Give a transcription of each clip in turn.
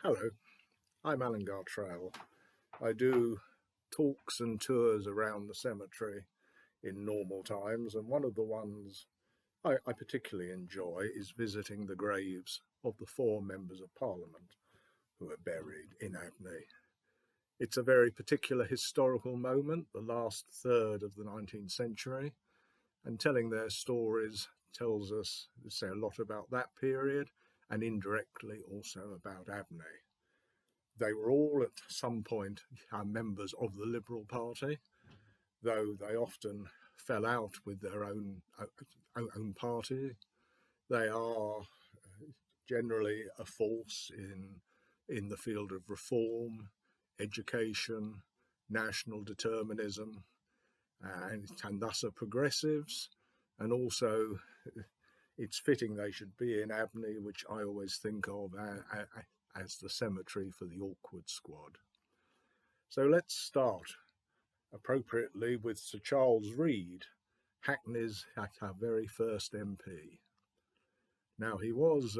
Hello, I'm Alan Gartrell. I do talks and tours around the cemetery in normal times, and one of the ones I particularly enjoy is visiting the graves of the 4 members of Parliament who are buried in Abney. It's a very particular historical moment, the last third of the 19th century, and telling their stories tells us, say, a lot about that period and indirectly also about Abney. They were all at some point members of the Liberal Party, though they often fell out with their own party. They are generally a force in the field of reform, education, national determinism, and thus are progressives. And also, it's fitting they should be in Abney, which I always think of as the cemetery for the awkward squad. So let's start appropriately with Sir Charles Reade, Hackney's our very first MP. Now, he was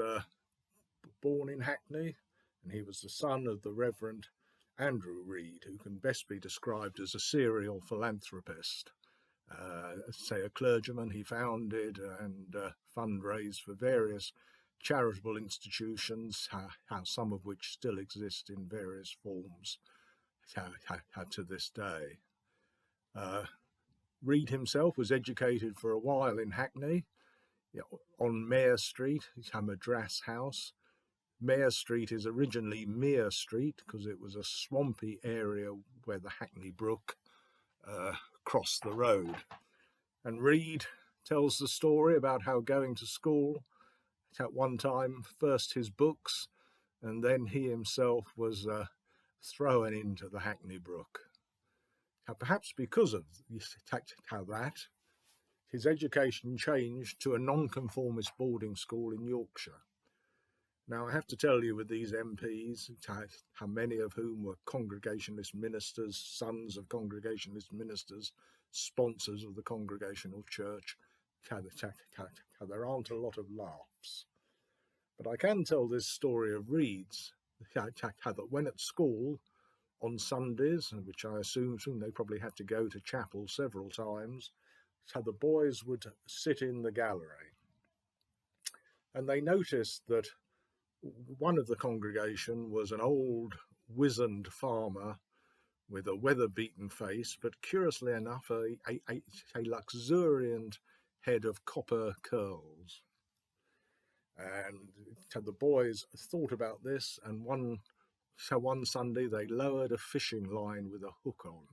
born in Hackney, and he was the son of the Reverend Andrew Reade, who can best be described as a serial philanthropist. Say a clergyman, he founded and fundraised for various charitable institutions, some of which still exist in various forms to this day. Reade himself was educated for a while in Hackney, on Mayor Street, a Madras house. Mayor Street is originally Mere Street because it was a swampy area where the Hackney Brook crossed the road. And Reade tells the story about how going to school, at one time, first his books, and then he himself was thrown into the Hackney Brook. Perhaps because of that, his education changed to a nonconformist boarding school in Yorkshire. Now, I have to tell you, with these MPs, how many of whom were Congregationalist ministers, sons of Congregationalist ministers, sponsors of the Congregational Church, there aren't a lot of laughs. But I can tell this story of Reade's, that when at school on Sundays, which I assume they probably had to go to chapel several times, the boys would sit in the gallery. And they noticed that one of the congregation was an old, wizened farmer with a weather-beaten face, but curiously enough, a luxuriant head of copper curls. And the boys thought about this, and one Sunday they lowered a fishing line with a hook on.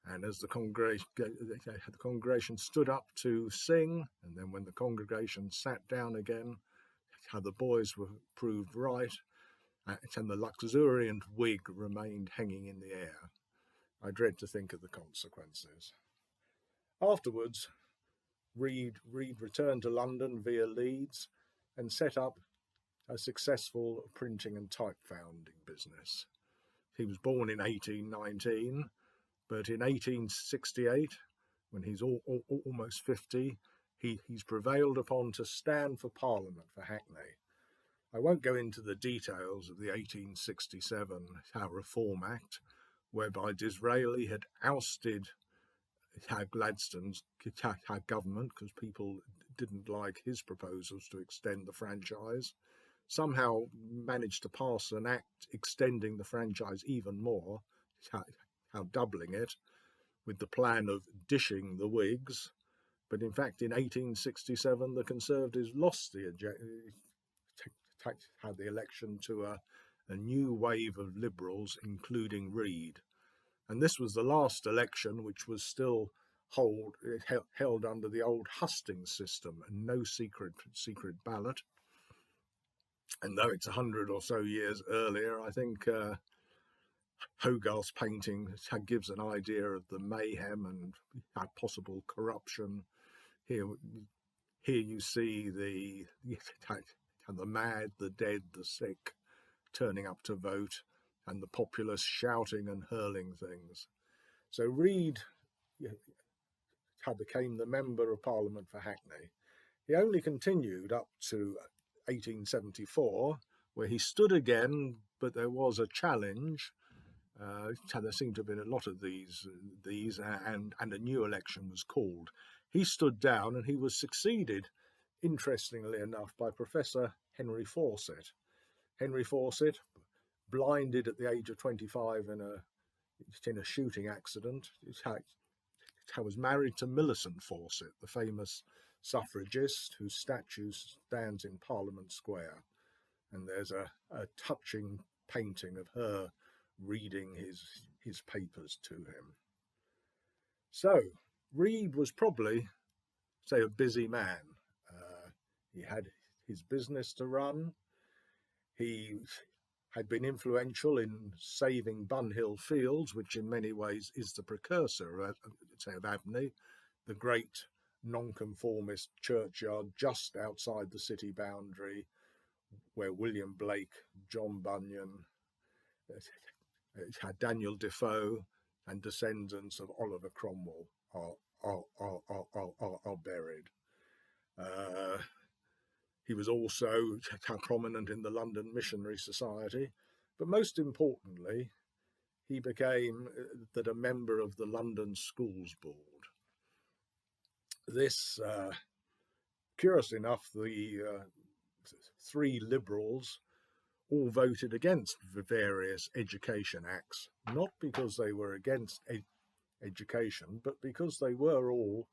And as the congregation stood up to sing, and then when the congregation sat down again, the boys were proved right, and the luxuriant wig remained hanging in the air. I dread to think of the consequences. Afterwards, Reade returned to London via Leeds and set up a successful printing and type founding business. He was born in 1819, but in 1868, when he's almost 50, he's prevailed upon to stand for Parliament for Hackney. I won't go into the details of the 1867 Reform Act, whereby Disraeli had ousted Gladstone's government because people didn't like his proposals to extend the franchise, somehow managed to pass an act extending the franchise even more, doubling it, with the plan of dishing the Whigs. But in fact, in 1867, the Conservatives lost the election to a new wave of Liberals, including Reade. And this was the last election which was still held under the old hustings system and no secret ballot. And though it's 100 or so years earlier, I think Hogarth's painting gives an idea of the mayhem and possible corruption. Here you see the mad, the dead, the sick turning up to vote, and the populace shouting and hurling things. So Reade became the Member of Parliament for Hackney. He only continued up to 1874, where he stood again, but there was a challenge. There seemed to have been a lot of these, and a new election was called. He stood down and he was succeeded, interestingly enough, by Professor Henry Fawcett. Henry Fawcett, blinded at the age of 25 in a shooting accident, was married to Millicent Fawcett, the famous suffragist whose statue stands in Parliament Square. And there's a touching painting of her reading his papers to him. So Reed was probably, say, a busy man. He had his business to run. He had been influential in saving Bunhill Fields, which in many ways is the precursor of Abney, the great nonconformist churchyard just outside the city boundary, where William Blake, John Bunyan, Daniel Defoe, and descendants of Oliver Cromwell are buried. He was also prominent in the London Missionary Society, but most importantly, he became a member of the London Schools Board. This, curious enough, the three Liberals all voted against the various education acts, not because they were against education, but because they were all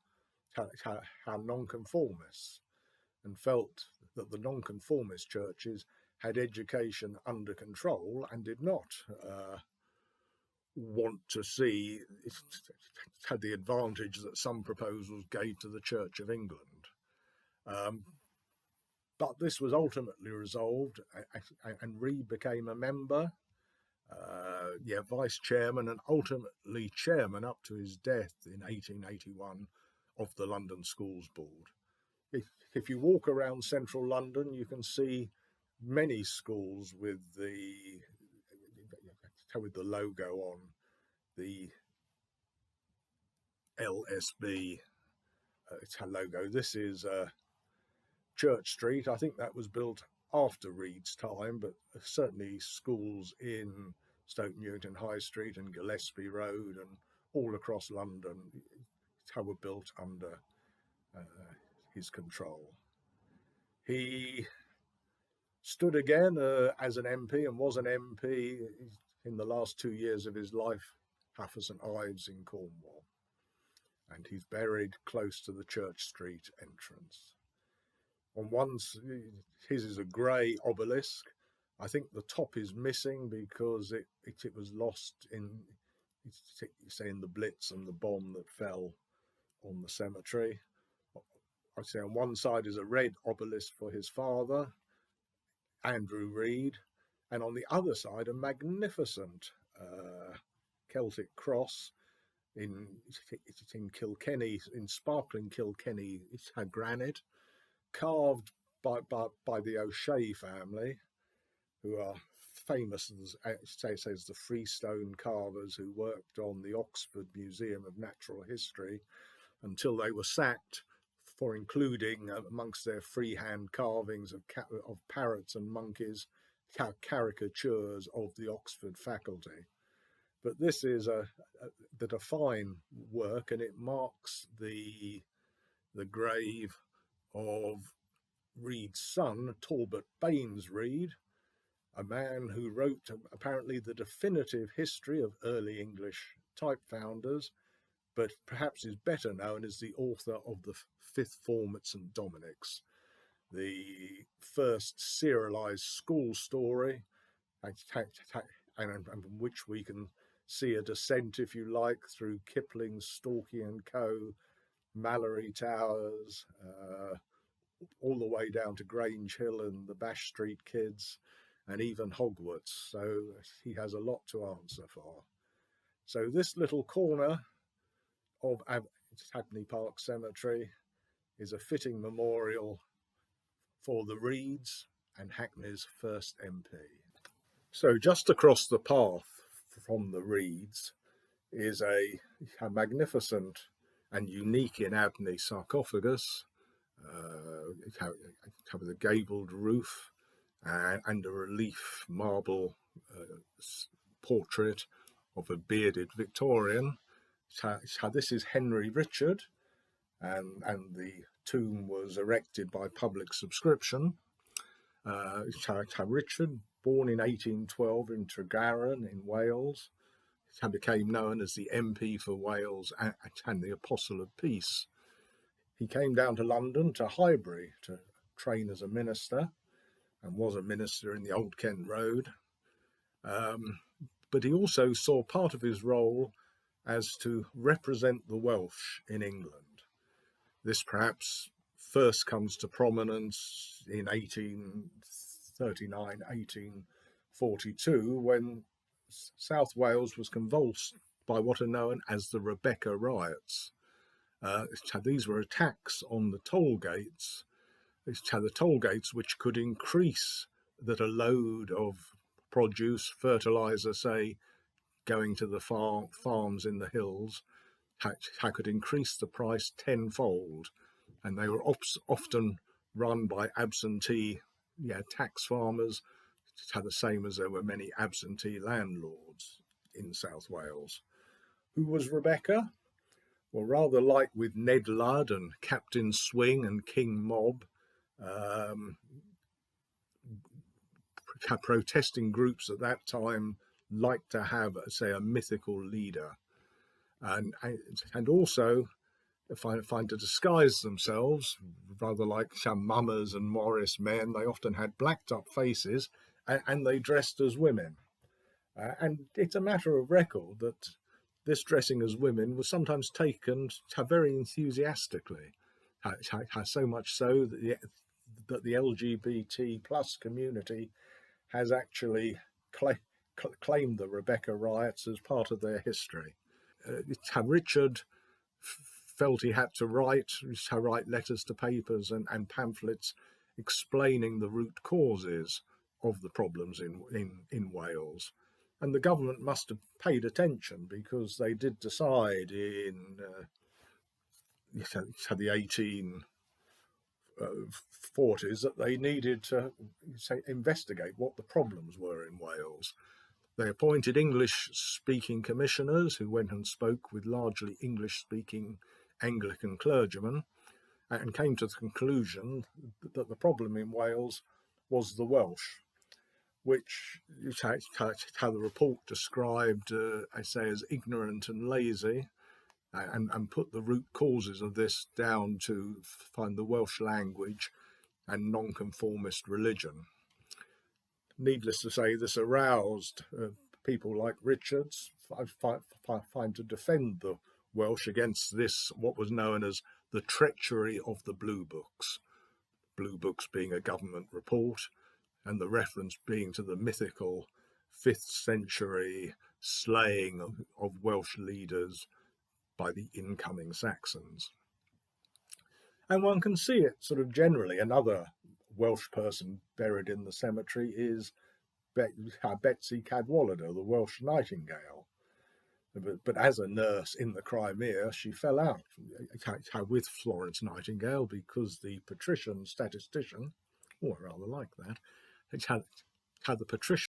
nonconformists and felt that the nonconformist churches had education under control and did not want to see it had the advantage that some proposals gave to the Church of England. But this was ultimately resolved, and Reed became a member, vice chairman, and ultimately chairman up to his death in 1881 of the London Schools Board. If you walk around central London, you can see many schools with the logo on, the LSB logo. This is Church Street. I think that was built after Reed's time, but certainly schools in Stoke Newington High Street and Gillespie Road and all across London were built under his control. He stood again as an MP and was an MP in the last 2 years of his life, Half St Ives in Cornwall, and he's buried close to the Church Street entrance. On one, his is a grey obelisk. I think the top is missing because it was lost in the Blitz and the bomb that fell on the cemetery. I'd say on one side is a red obelisk for his father, Andrew Reed, and on the other side a magnificent Celtic cross in Kilkenny, in sparkling Kilkenny granite, carved by the O'Shea family, who are famous as the freestone carvers who worked on the Oxford Museum of Natural History until they were sacked for including amongst their freehand carvings of parrots and monkeys caricatures of the Oxford faculty. But this is a fine work, and it marks the grave of Reed's son, Talbot Baines Reed, a man who wrote apparently the definitive history of early English type founders, but perhaps is better known as the author of the Fifth Form at St Dominic's, the first serialised school story, and from which we can see a descent, if you like, through Kipling's Stalky and Co., Mallory Towers, all the way down to Grange Hill and the Bash Street Kids, and even Hogwarts. So he has a lot to answer for. So this little corner of Abney Park Cemetery is a fitting memorial for the Reeds and Hackney's first MP. So just across the path from the Reeds is a magnificent and unique in Abney sarcophagus, with a gabled roof and a relief marble portrait of a bearded Victorian. So this is Henry Richard, and the tomb was erected by public subscription. Richard, born in 1812 in Tregaron in Wales, became known as the MP for Wales and the Apostle of Peace. He came down to London, to Highbury, to train as a minister, and was a minister in the Old Kent Road. But he also saw part of his role as to represent the Welsh in England. This perhaps first comes to prominence in 1839, 1842, when South Wales was convulsed by what are known as the Rebecca riots. These were attacks on the toll gates, which could increase that a load of produce, fertilizer, say, going to the farms in the hills, could increase the price tenfold. And they were often run by absentee tax farmers, the same as there were many absentee landlords in South Wales. Who was Rebecca? Well, rather like with Ned Ludd and Captain Swing and King Mob, protesting groups at that time liked to have, say, a mythical leader, and also find to disguise themselves, rather like some mummers and Morris men. They often had blacked up faces, and they dressed as women. And it's a matter of record that this dressing as women was sometimes taken very enthusiastically, so much so that the LGBT plus community has actually claimed the Rebecca riots as part of their history. Richard felt he had to write letters to papers and pamphlets explaining the root causes of the problems in Wales. And the government must have paid attention, because they did decide in the 1840s that they needed to investigate what the problems were in Wales. They appointed English-speaking commissioners who went and spoke with largely English-speaking Anglican clergymen, and came to the conclusion that the problem in Wales was the Welsh, which how the report described, I say, as ignorant and lazy, and put the root causes of this down to find the Welsh language and nonconformist religion. Needless to say, this aroused people like Richards find to defend the Welsh against this, what was known as the treachery of the Blue Books. Blue Books being a government report, and the reference being to the mythical 5th century slaying of Welsh leaders by the incoming Saxons. And one can see it sort of generally. Another Welsh person buried in the cemetery is Betsy Cadwallader, the Welsh nightingale. But as a nurse in the Crimea, she fell out with Florence Nightingale, because the patrician statistician, or rather like that, had the patrician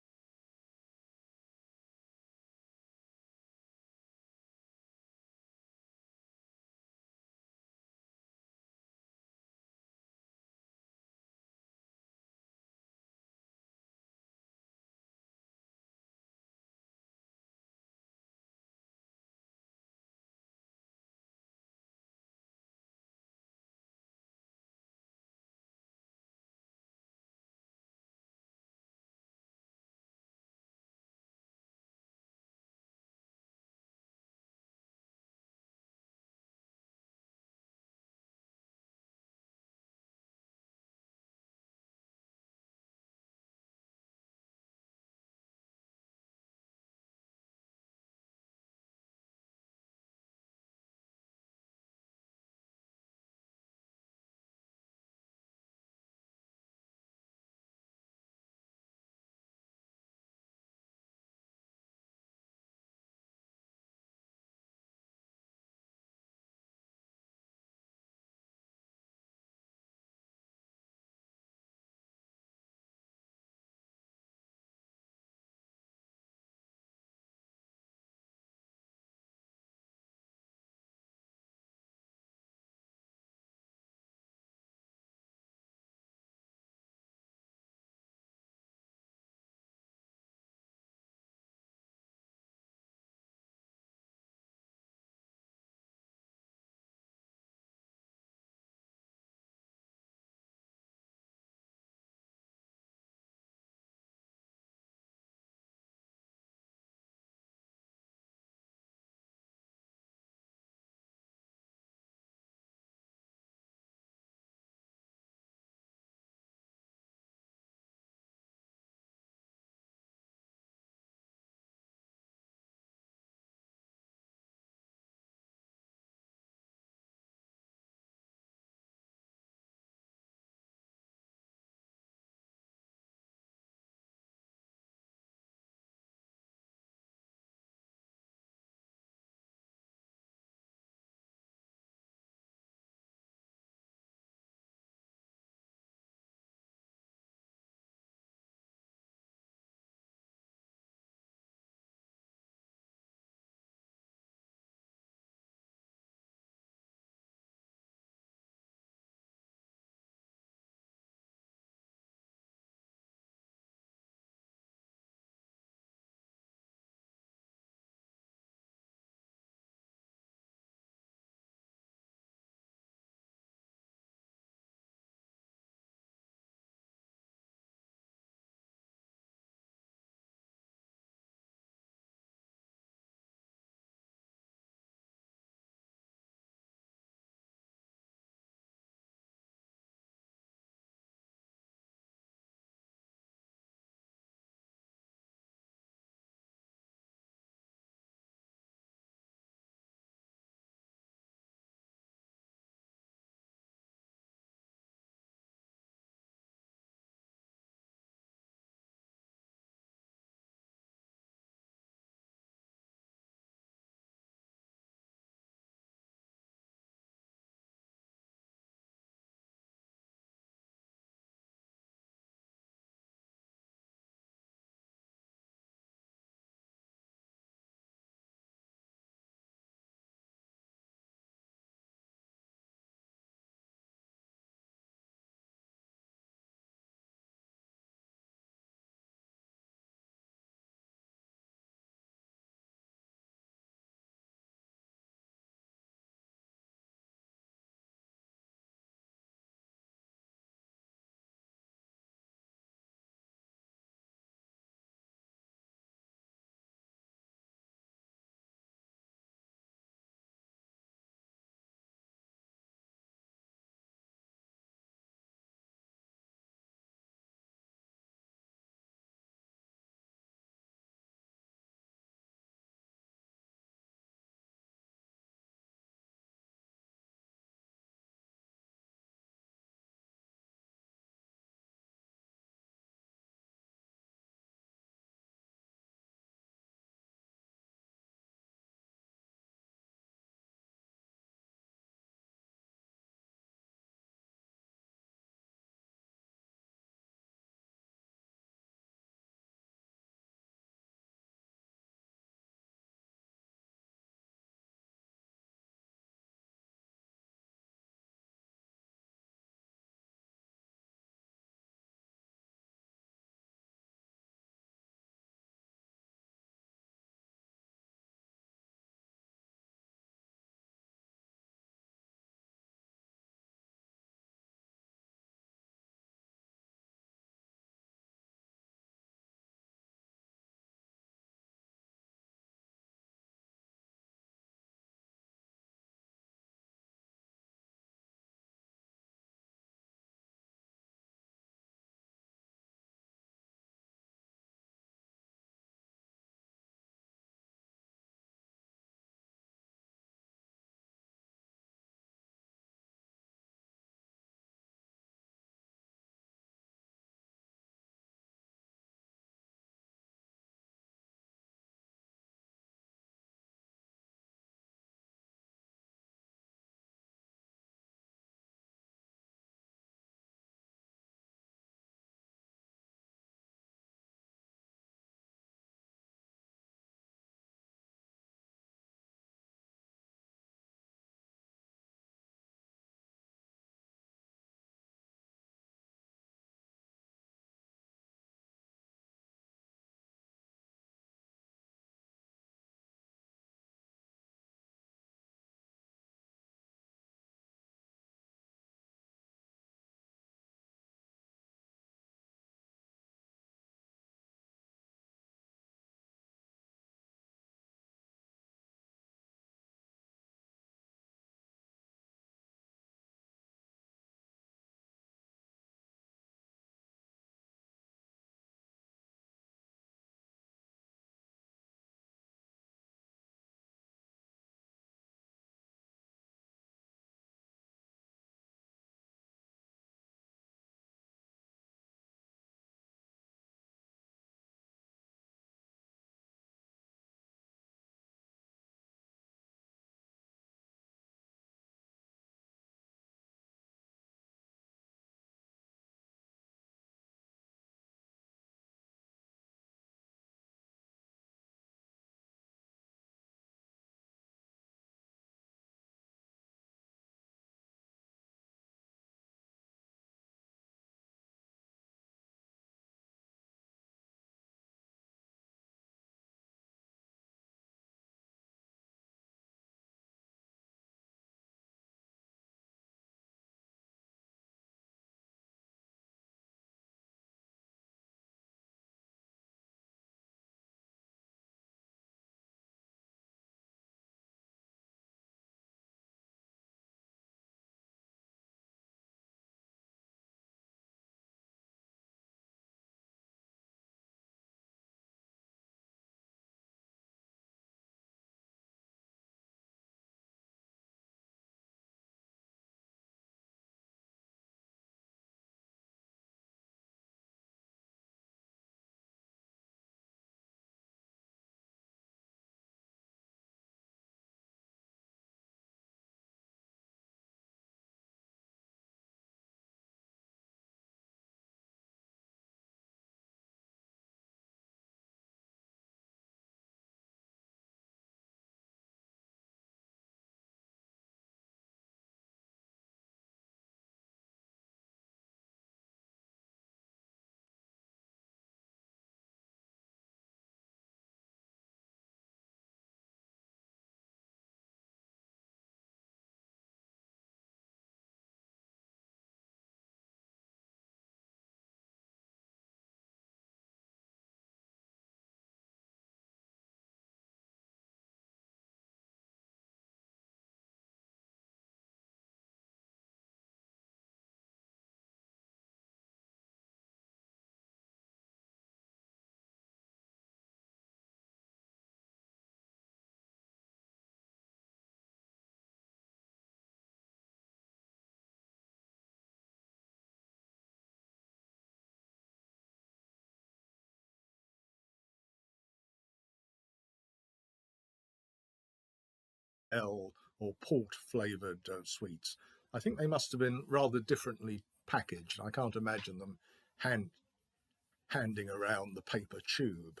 ale or port-flavoured sweets. I think they must have been rather differently packaged. I can't imagine them handing around the paper tube.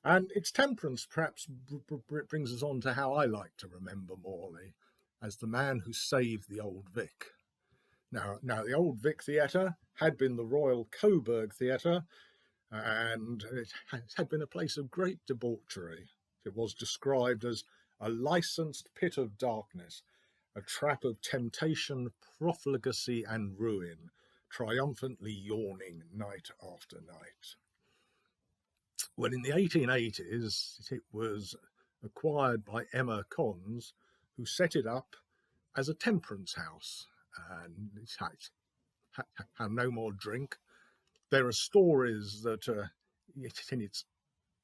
And its temperance perhaps brings us on to how I like to remember Morley as the man who saved the Old Vic. Now the Old Vic Theatre had been the Royal Coburg Theatre, and it had been a place of great debauchery. It was described as a licensed pit of darkness, a trap of temptation, profligacy and ruin, triumphantly yawning night after night. Well, in the 1880s, it was acquired by Emma Cons, who set it up as a temperance house, and it had no more drink. There are stories that in its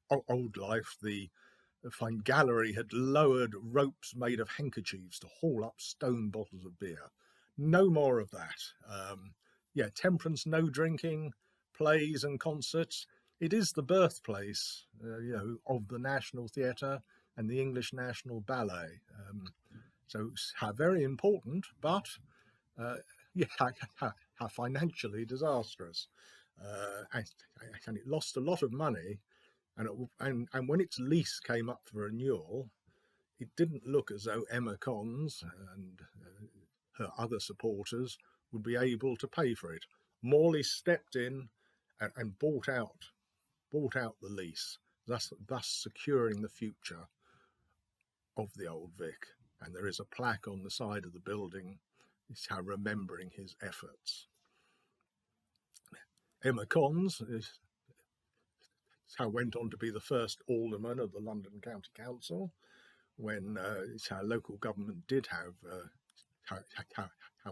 old life, the fine gallery had lowered ropes made of handkerchiefs to haul up stone bottles of beer. No more of that. Temperance, no drinking, plays and concerts. It is the birthplace, of the National Theatre and the English National Ballet. So very important, but financially disastrous. And it lost a lot of money. And when its lease came up for renewal, it didn't look as though Emma Cons and her other supporters would be able to pay for it. Morley stepped in and bought out the lease, thus securing the future of the Old Vic. And there is a plaque on the side of the building remembering his efforts. Emma Cons went on to be the first alderman of the London County Council when local government did have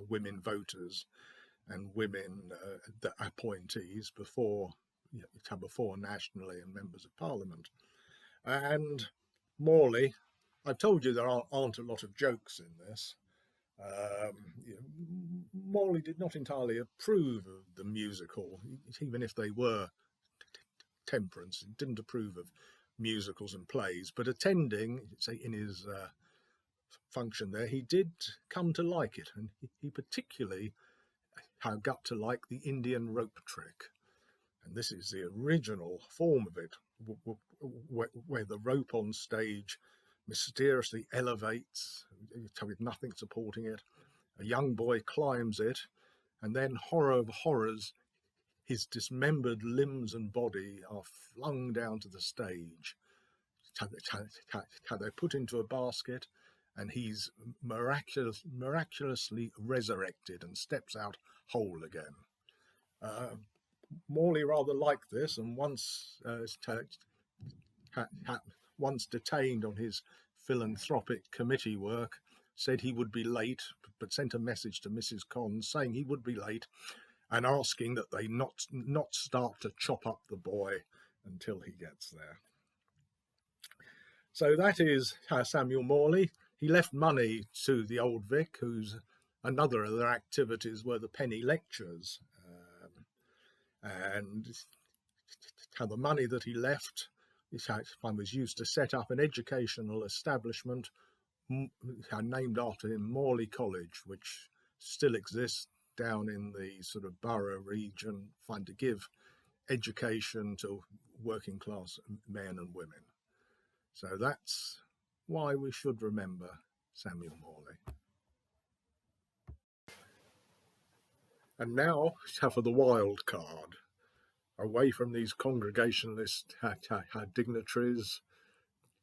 women voters and women appointees before nationally and members of Parliament. And Morley, I've told you there aren't a lot of jokes in this. Morley did not entirely approve of the musical, even if they were temperance. He didn't approve of musicals and plays, but attending, say, in his function there, he did come to like it, and he particularly got to like the Indian rope trick. And this is the original form of it, where the rope on stage mysteriously elevates with nothing supporting it. A young boy climbs it, and then, horror of horrors, his dismembered limbs and body are flung down to the stage. They're put into a basket, and he's miraculously resurrected and steps out whole again. Morley rather liked this, and once detained on his philanthropic committee work, said he would be late, but sent a message to Mrs. Cons saying he would be late and asking that they not start to chop up the boy until he gets there. So that is Samuel Morley. He left money to the Old Vic, whose another of their activities were the penny lectures. And how the money that he left was used to set up an educational establishment named after him, Morley College, which still exists down in the sort of borough region, to give education to working class men and women. So that's why we should remember Samuel Morley. And now for the wild card. Away from these Congregationalist dignitaries,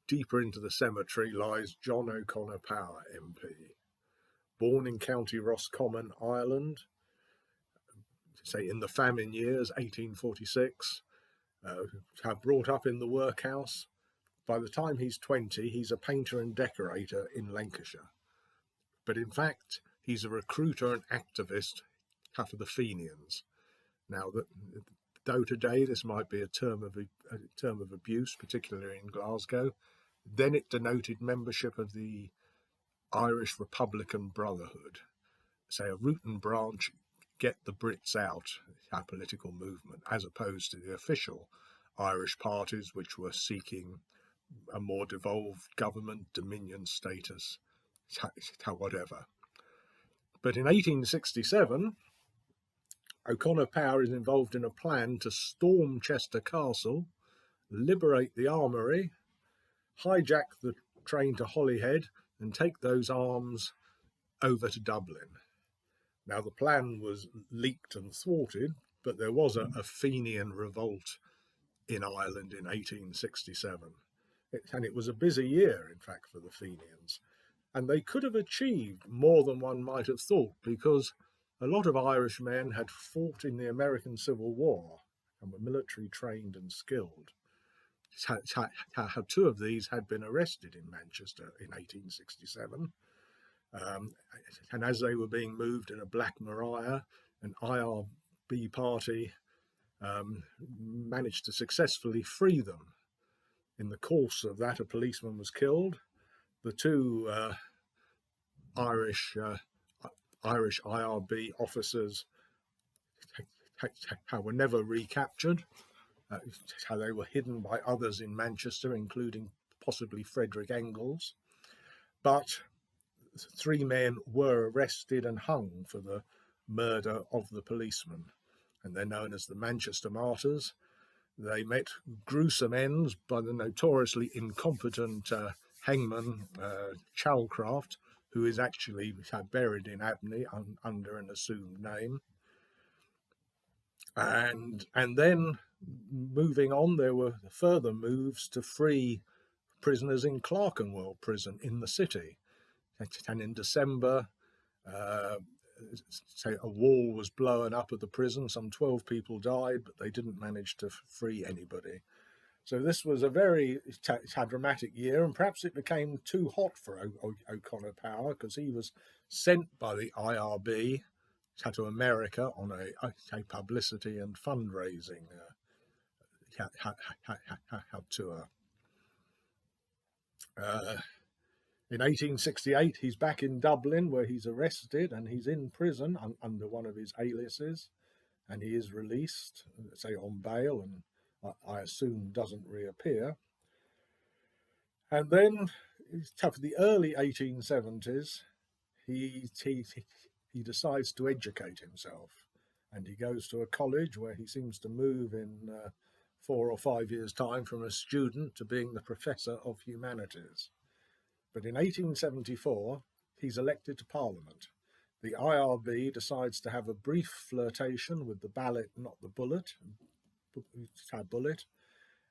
deeper into the cemetery lies John O'Connor Power MP. Born in County Roscommon, Ireland, say in the famine years, 1846, brought up in the workhouse. By the time he's 20, he's a painter and decorator in Lancashire. But in fact, he's a recruiter and activist for the Fenians. Now, though today this might be a term of abuse, particularly in Glasgow, then it denoted membership of the Irish Republican Brotherhood, say a root and branch, get the Brits out, our political movement, as opposed to the official Irish parties which were seeking a more devolved government, dominion status, whatever. But in 1867, O'Connor Power is involved in a plan to storm Chester Castle, liberate the armoury, hijack the train to Holyhead, and take those arms over to Dublin. Now, the plan was leaked and thwarted, but there was a Fenian revolt in Ireland in 1867. And it was a busy year, in fact, for the Fenians. And they could have achieved more than one might have thought, because a lot of Irish men had fought in the American Civil War and were military trained and skilled. Two of these had been arrested in Manchester in 1867. And as they were being moved in a Black Maria, an IRB party managed to successfully free them. In the course of that, a policeman was killed. The two Irish IRB officers were never recaptured. They were hidden by others in Manchester, including possibly Frederick Engels. But 3 men were arrested and hung for the murder of the policeman, and they're known as the Manchester Martyrs. They met gruesome ends by the notoriously incompetent hangman Chalcraft, who is actually buried in Abney under an assumed name. And then, moving on, there were further moves to free prisoners in Clerkenwell prison in the city. And in December, a wall was blown up at the prison. Some 12 people died, but they didn't manage to free anybody. So this was a very dramatic year, and perhaps it became too hot for O'Connor Power, because he was sent by the IRB to America on a publicity and fundraising tour. In 1868, he's back in Dublin, where he's arrested, and he's in prison under one of his aliases, and he is released, say, on bail, and I assume doesn't reappear. And then, for the early 1870s, he decides to educate himself, and he goes to a college where he seems to move in 4 or 5 years' time from a student to being the professor of humanities. But in 1874, he's elected to Parliament. The IRB decides to have a brief flirtation with the ballot, not the bullet,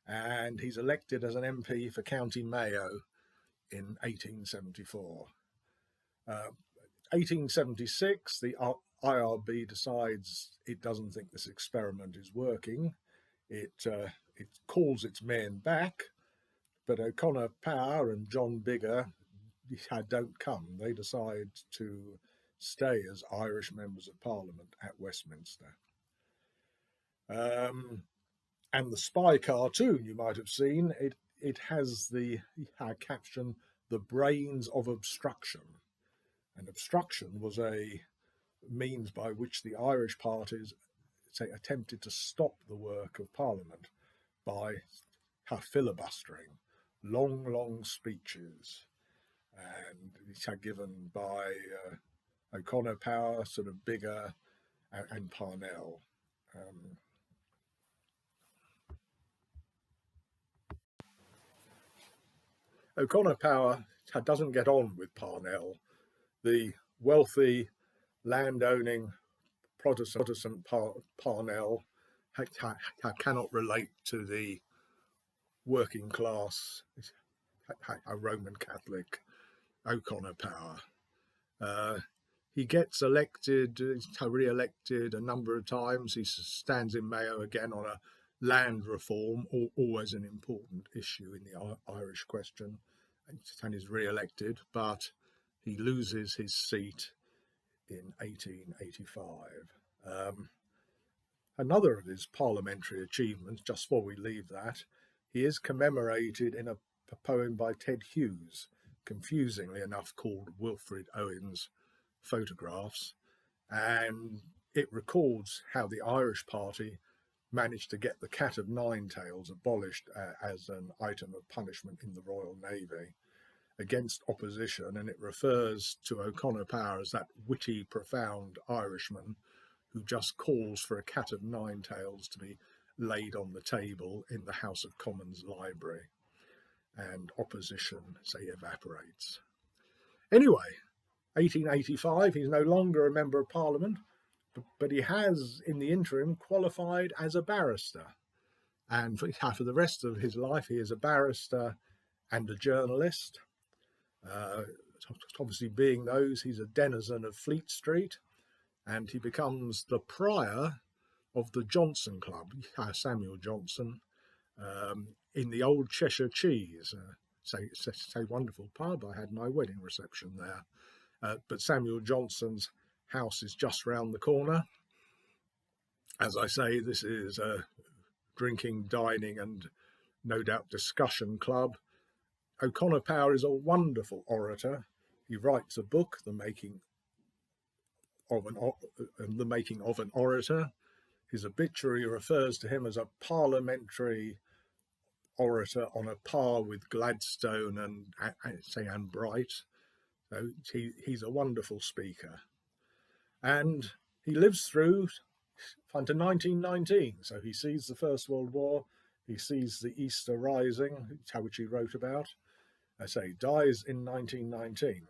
and he's elected as an MP for County Mayo in 1874. 1876, the IRB decides it doesn't think this experiment is working. It calls its men back, but O'Connor Power and John Biggar don't come. They decide to stay as Irish members of Parliament at Westminster. And the spy cartoon you might have seen, it has the caption, "The Brains of Obstruction." And obstruction was a means by which the Irish parties attempted to stop the work of Parliament by filibustering, long speeches, and these are given by O'Connor Power, sort of Biggar, and Parnell. O'Connor Power doesn't get on with Parnell. The wealthy, landowning Protestant Parnell cannot relate to the working class, a Roman Catholic O'Connor Power. He gets re-elected a number of times. He stands in Mayo again on a land reform, always an important issue in the Irish question, and is re-elected, but he loses his seat in 1885. Another of his parliamentary achievements, just before we leave that, he is commemorated in a poem by Ted Hughes, confusingly enough called Wilfred Owen's Photographs, and it records how the Irish party managed to get the cat of nine tails abolished as an item of punishment in the Royal Navy against opposition, and it refers to O'Connor Power as that witty, profound Irishman who just calls for a cat of nine tails to be laid on the table in the House of Commons library, and opposition, say, evaporates. Anyway, 1885, he's no longer a Member of Parliament, but he has, in the interim, qualified as a barrister. And for the rest of his life, he is a barrister and a journalist. Obviously, being those, he's a denizen of Fleet Street, and he becomes the prior of the Johnson Club, Samuel Johnson, in the old Cheshire Cheese. Say wonderful pub. I had my wedding reception there. But Samuel Johnson's house is just round the corner. As I say, this is a drinking, dining, and no doubt discussion club. O'Connor Power is a wonderful orator. He writes a book, The Making of an Orator. His obituary refers to him as a parliamentary orator on a par with Gladstone and Bright. So he's a wonderful speaker. And he lives through unto 1919. So he sees the First World War, he sees the Easter Rising, which he wrote about. I say, dies in 1919.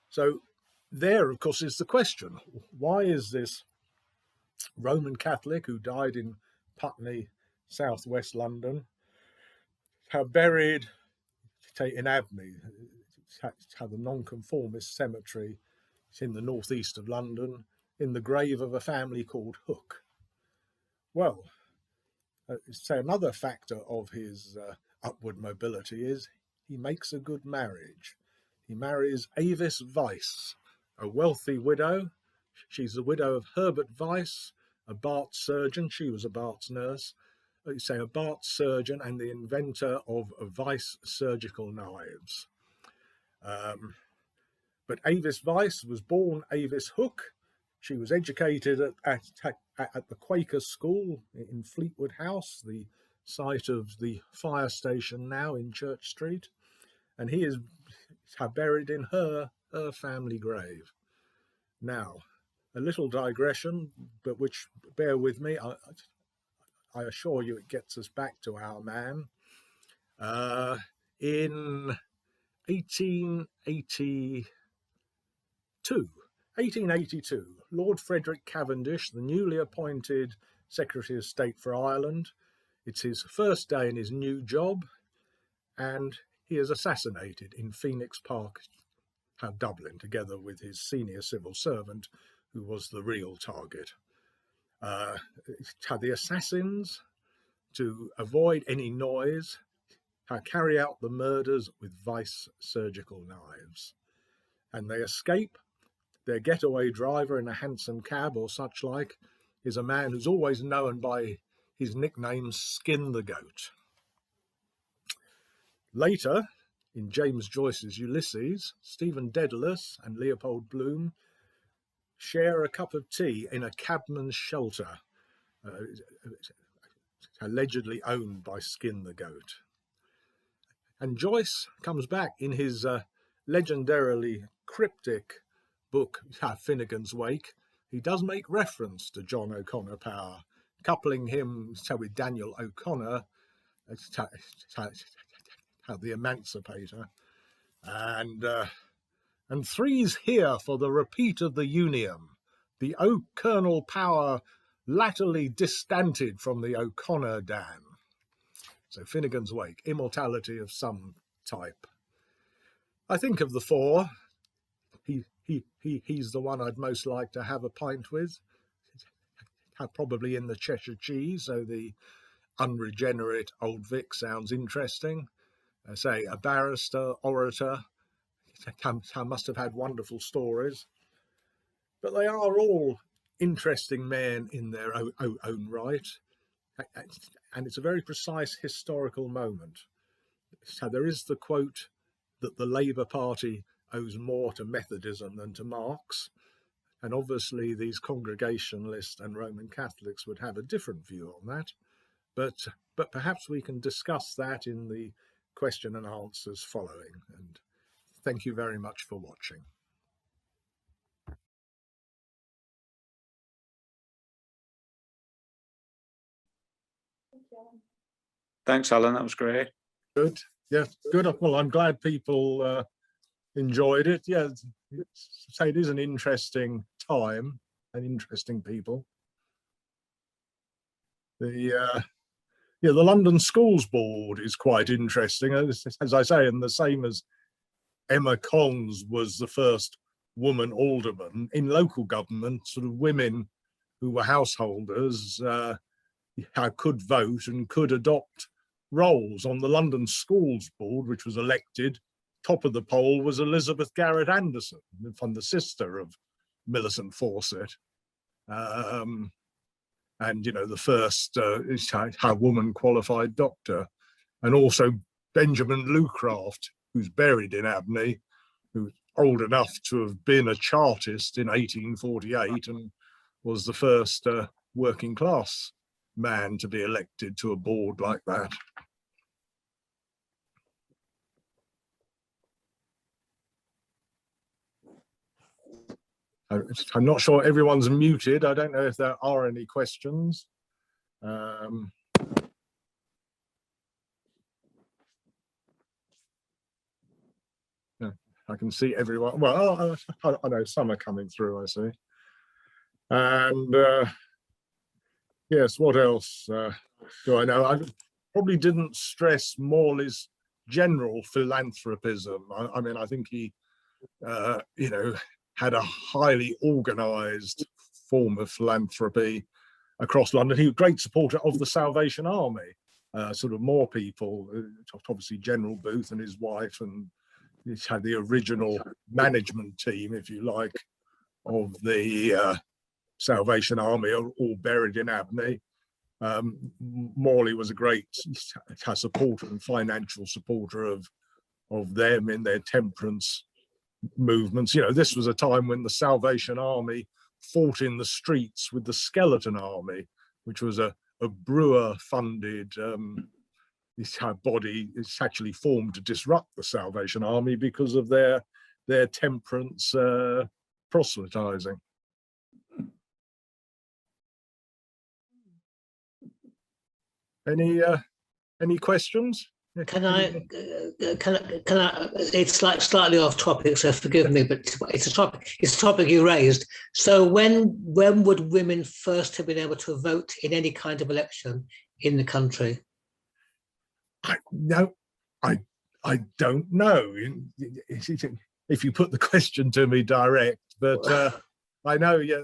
So there, of course, is the question. Why is this Roman Catholic who died in Putney, southwest London, buried in Abney, the nonconformist cemetery in the northeast of London, in the grave of a family called Hook? Well, say another factor of his upward mobility is he makes a good marriage. He marries Avis Weiss, a wealthy widow. She's the widow of Herbert Weiss, a Bart's surgeon. She was a Bart's nurse. Say a Bart's surgeon and the inventor of Weiss surgical knives. But Avis Weiss was born Avis Hook. She was educated at the Quaker School in Fleetwood House, the site of the fire station now in Church Street. And he is buried in her family grave. Now, a little digression, but which, bear with me, I assure you it gets us back to our man. In 1882, Lord Frederick Cavendish, the newly appointed Secretary of State for Ireland, it's his first day in his new job, and he is assassinated in Phoenix Park, Dublin, together with his senior civil servant, who was the real target. The assassins, to avoid any noise, carry out the murders with Weiss surgical knives. And they escape. Their getaway driver in a hansom cab or such like is a man who's always known by his nickname Skin the Goat. Later, in James Joyce's Ulysses, Stephen Dedalus and Leopold Bloom share a cup of tea in a cabman's shelter, allegedly owned by Skin the Goat. And Joyce comes back in his legendarily cryptic book, Finnegan's Wake. He does make reference to John O'Connor Power, coupling him with Daniel O'Connor, the emancipator, and three's here for the repeat of the Union, the O'Colonel Power latterly distanted from the O'Connor Dan. So Finnegan's Wake, immortality of some type. I think of the four, he's the one I'd most like to have a pint with, probably in the Cheshire Cheese, so the unregenerate Old Vic sounds interesting. I say a barrister, orator, must have had wonderful stories, but they are all interesting men in their own right, and it's a very precise historical moment. So there is the quote that the Labour Party owes more to Methodism than to Marx, And obviously these Congregationalists and Roman Catholics would have a different view on that. But perhaps we can discuss that in the question and answers following. And thank you very much for watching. Thanks, Alan. That was great. Good. Yeah, good. Well, I'm glad people enjoyed it. Yeah, say it is an interesting time and interesting people. The London Schools Board is quite interesting, as I say, and the same as Emma Cons was the first woman alderman in local government. Sort of women who were householders could vote and could adopt roles. On the London Schools Board, which was elected, top of the poll was Elizabeth Garrett Anderson, from the sister of Millicent Fawcett. And, you know, the first woman qualified doctor. And also Benjamin Lucraft, who's buried in Abney, who's old enough to have been a Chartist in 1848 and was the first working class man to be elected to a board like that. I'm not sure everyone's muted. I don't know if there are any questions. I can see everyone. Well, I know some are coming through, I see. And yes, what else do I know? I probably didn't stress Morley's general philanthropism. I mean, I think he, you know, had a highly organised form of philanthropy across London. He was a great supporter of the Salvation Army. Sort of more people, obviously General Booth and his wife, and he's had the original management team, if you like, of the Salvation Army are all buried in Abney. Morley was a great supporter and financial supporter of them in their temperance movements. You know, this was a time when the Salvation Army fought in the streets with the Skeleton Army, which was a Brewer-funded body. It's actually formed to disrupt the Salvation Army because of their temperance proselytizing. Any questions? Can I? It's slightly off topic, so forgive me, but it's a topic. It's a topic you raised. So when would women first have been able to vote in any kind of election in the country? I don't know. If you put the question to me direct, but I know. Yeah,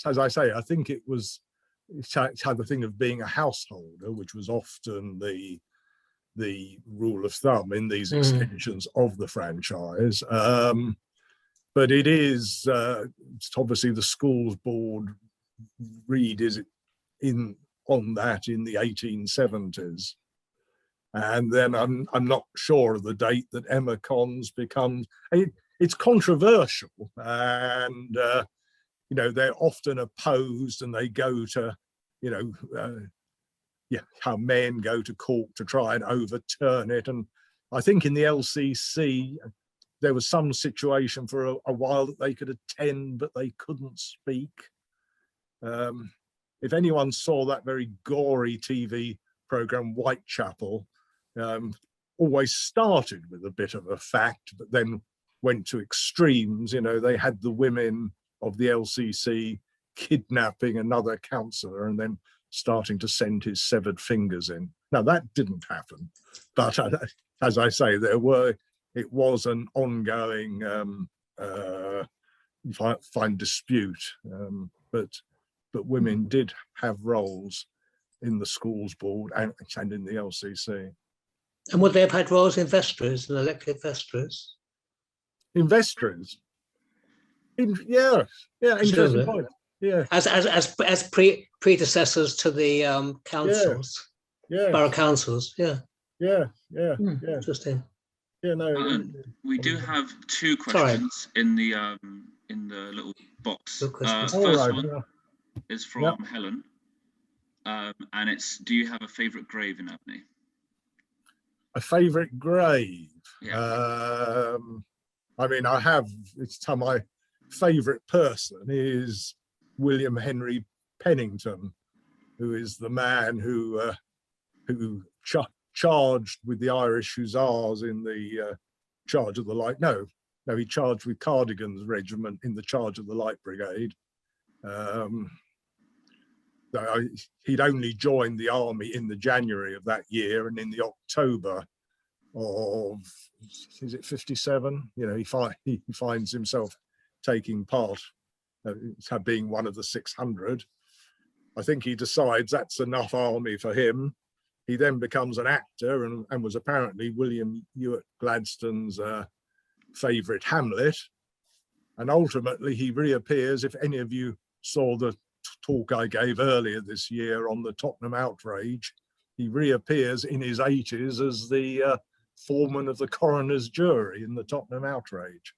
as I say, I think it was. It's had the thing of being a householder, which was often the rule of thumb in these extensions of the franchise. But it is obviously the schools board read is on that in the 1870s. And then I'm not sure of the date that Emma Cons becomes. It's controversial, and you know, they're often opposed, and they go to, you know, how men go to court to try and overturn it. And I think in the LCC, there was some situation for a while that they could attend, but they couldn't speak. If anyone saw that very gory TV program, Whitechapel, always started with a bit of a fact, but then went to extremes. You know, they had the women of the LCC kidnapping another councillor and then starting to send his severed fingers in. Now that didn't happen, but as I say, it was an ongoing fine dispute, but women did have roles in the schools board and in the LCC. And would they have had roles in vestries and elected vestries? In vestries? Yeah, interesting point. Yeah, as predecessors to the councils, borough councils. Yeah. Yeah. Interesting. No. We do have two questions in the little box. Good questions. First one is from Helen, and it's: do you have a favourite grave in Abney? A favourite grave? Yeah. I mean, I have. My favourite person is William Henry Pennington, who is the man who charged with the Irish Hussars in the charge of the Light. No, he charged with Cardigan's regiment in the charge of the Light Brigade. He'd only joined the army in the January of that year, and in the October of, is it 57? He finds himself taking part, being one of the 600. I think he decides that's enough army for him. He then becomes an actor and was apparently William Ewart Gladstone's favourite Hamlet. And ultimately he reappears, if any of you saw the talk I gave earlier this year on the Tottenham outrage, he reappears in his 80s as the foreman of the coroner's jury in the Tottenham outrage.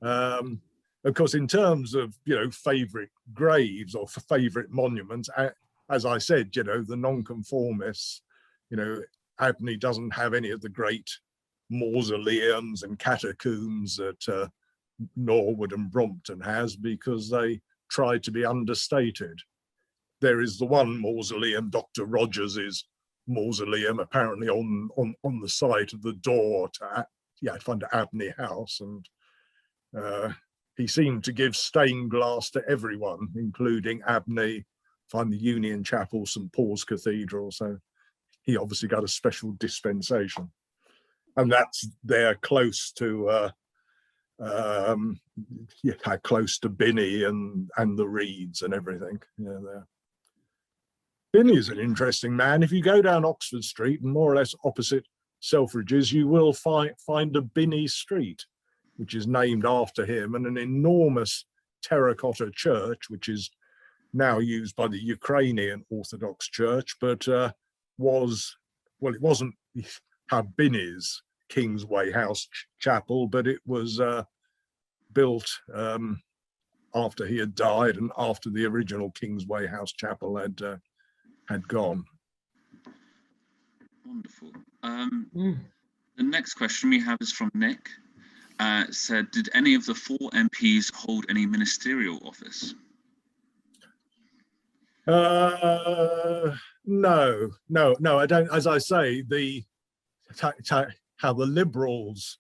Of course, in terms of, favourite graves or favourite monuments, as I said, the nonconformists, Abney doesn't have any of the great mausoleums and catacombs that Norwood and Brompton has, because they tried to be understated. There is the one mausoleum, Dr. Rogers's mausoleum, apparently on the site of the door to Abney House, and he seemed to give stained glass to everyone, including Abney, find the Union Chapel, St Paul's Cathedral. So he obviously got a special dispensation, and that's there close to close to Binney and the Reeds and everything. There. Binney's an interesting man. If you go down Oxford Street and more or less opposite Selfridges, you will find a Binney Street, which is named after him, and an enormous terracotta church, which is now used by the Ukrainian Orthodox Church, but it wasn't Binney's Kingsway House Chapel, but it was built after he had died and after the original Kingsway House Chapel had gone. Wonderful. The next question we have is from Nick. Said, did any of the 4 MPs hold any ministerial office? No, I don't. As I say, how the Liberals,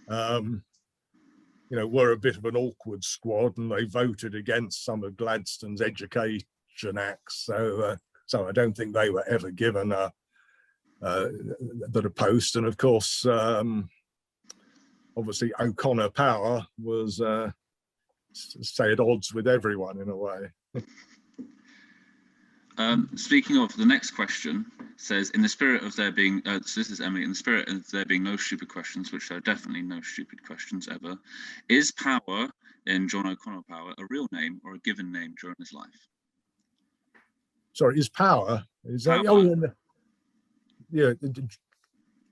were a bit of an awkward squad, and they voted against some of Gladstone's education acts. So I don't think they were ever given a post. And of course, obviously O'Connor Power was, say, at odds with everyone in a way. Speaking of, the next question says, in the spirit of there being, so this is Emily, in the spirit of there being no stupid questions, which there are definitely no stupid questions ever, is Power, in John O'Connor Power, a real name or a given name during his life? Sorry, is Power? Is that? Power. Oh, yeah,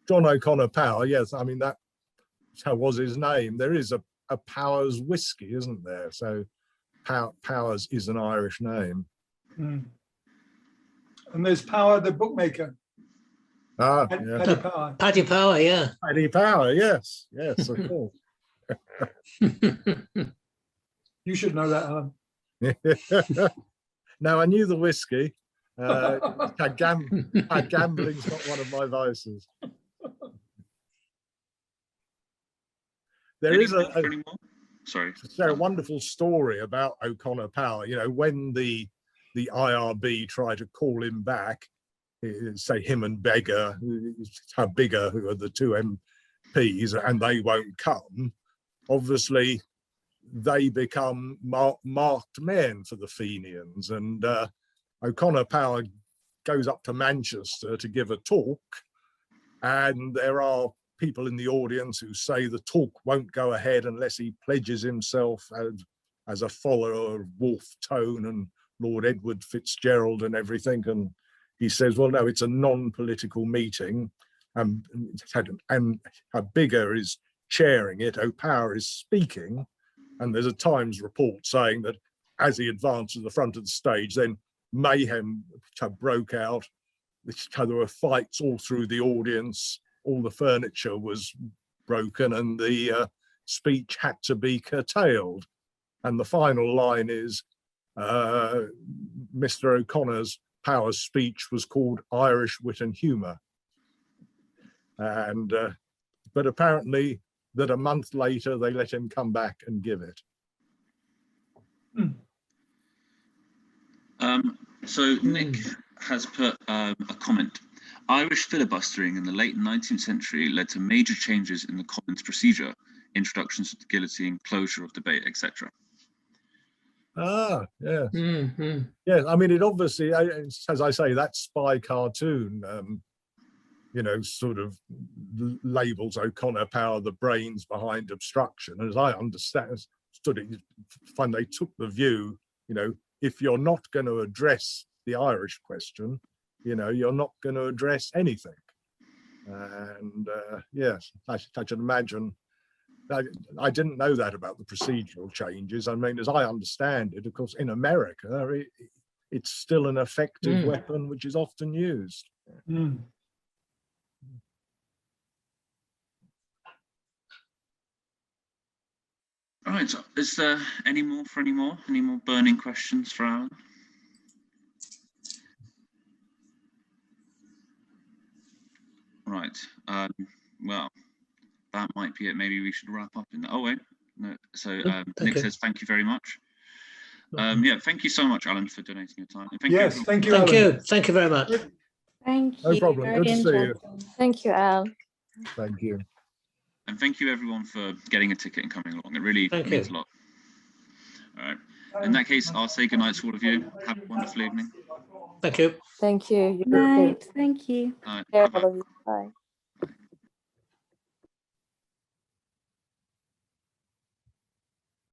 John O'Connor Power, yes. I mean, that was his name. There is a Powers whiskey, isn't there? So Powers is an Irish name. Mm. And there's Power, the bookmaker. Yeah. Paddy Power. Paddy Power, yeah. Paddy Power, yes, of course. You should know that, Alan. No, I knew the whiskey. Gambling's not one of my vices. There is a wonderful story about O'Connor Power. When the IRB tried to call him back, say him and Bigger, who are the 2 MPs, and they won't come, obviously they become marked men for the Fenians. And O'Connor Power goes up to Manchester to give a talk, and there are people in the audience who say the talk won't go ahead unless he pledges himself as a follower of Wolfe Tone and Lord Edward Fitzgerald and everything. And he says, well, no, it's a non-political meeting. and Bigger is chairing it, O'Power is speaking, and there's a Times report saying that as he advanced to the front of the stage, then mayhem broke out. There were fights all through the audience, all the furniture was broken, and the speech had to be curtailed. And the final line is, Mr. O'Connor's Power's speech was called Irish Wit and Humour. And but apparently that a month later they let him come back and give it. So Nick has put a comment. Irish filibustering in the late 19th century led to major changes in the Commons procedure, introductions to the guillotine, closure of debate, etc. Ah, yeah. Yeah, I mean, it obviously, as I say, that spy cartoon, you know, sort of labels O'Connor Power the brains behind obstruction. And as I understood it, when they took the view, you know, if you're not going to address the Irish question, you know, you're not going to address anything. And yes, I should imagine. I didn't know that about the procedural changes. I mean, as I understand it, of course, in America, it's still an effective weapon which is often used. All right, so is there any more burning questions for Alan? Right, well, that might be it. Maybe we should wrap up in. Oh wait, no. So Nick says thank you very much. Yeah, thank you so much, Alan, for donating your time. And Yes, thank you, Thank Alan. you. Thank you very much. Thank you. No problem. Very Good to see you. interesting. Thank you, Al. Thank you. And thank you everyone for getting a ticket and coming along. It really means a lot. All right. In that case, I'll say goodnight to all of you. Have a wonderful evening. Thank you. Thank you. Night. Thank you. All right. Bye. Bye-bye. Bye.